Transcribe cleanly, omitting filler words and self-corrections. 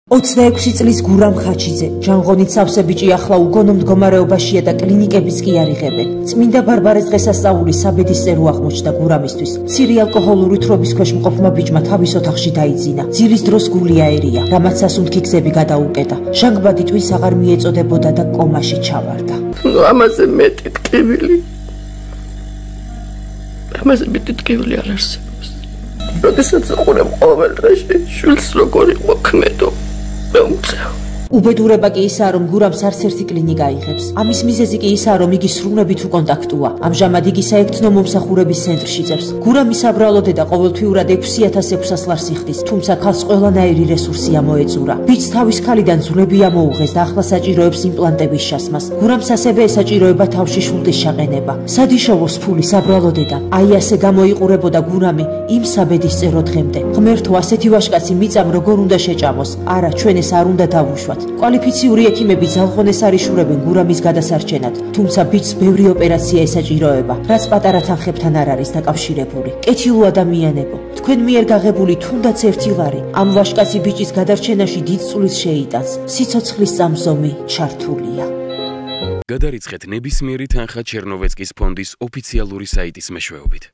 26 წლის გურამ ხაჩიძე, ჟანგონით სავსე ბიჭი ახლა უგონო მდგომარეობაშია და კლინიკებიც კი არ იღებენ. წმინდა ბარბარეს დღესასწაულის საბედისწერო აღმოჩნდა გურამისთვის. მცირე ალკოჰოლური თრობის ქვეშ მყოფმა ბიჭმა თავის ოთახში დაიძინა. ძილის დროს გული აერია, რამაც სასუნთქი გზები გადაუკეტა. ჟანგბადი ტვინს აღარ მიეწოდებოდა და კომაში ჩავარდა. ამაზე მეტი ტკივილი. ამაზე მეტი ტკივილი არ არსებობს. როდესაც უყურებ ყოველ დღეში შვილს როგორ მოქმედო. უბედურება კი ისაა, რომ გურამს არც ერთი კლინიკა იღებს. ამის მიზეზი კი ისაა, რომ იგი სრულებით უკონტაქტუა. ამჟამად იგი საექთნო მომსახურების ცენტრში იწევს. გურამის საბრალო დედა ყოველთვიურად 6600 ლარს იხდის, თუმცა ქალს ყველანაირი რესურსი ამოეწურა. ბიჭს თავის ქალიდან ძვლები ამოუღეს და ახლა საჭიროებს იმპლანტების ჩასმას. გურამს ასევე ესაჭიროება თავში შულდის ჩაყენება. სადიშოვოს ფული საბრალო დედამ. აი ასე გამოიყურებოდა გურამი იმ საბედისწერო დღემდე. ღმერთო, ასეთი ვაჟკაცი მიწამ როგორ უნდა შეჭამოს? არა, ჩვენ ეს არ უნდა დავუშვათ. კვალიფიციური ექიმები ძალღონეს არიშურებენ გურამის გადასარჩენად, თუმცა ბიჭს ბევრი ოპერაცია ესაჭიროება, რაც პატარა თანხებთან არ არის დაკავშირებული. კეთილო ადამიანებო, თქვენ მიერ გაღებული თუნდაც ერთი ლარი ამ ვაჟკაცი ბიჭის გადარჩენაში დიდ წვლილს შეიტანს. სიცოცხლის წამსომი ჩართულია. გადარიცხეთ ნებისმიერი თანხა ჩერნოვეცკის ფონდის ოფიციალური საიტის მეშვეობით.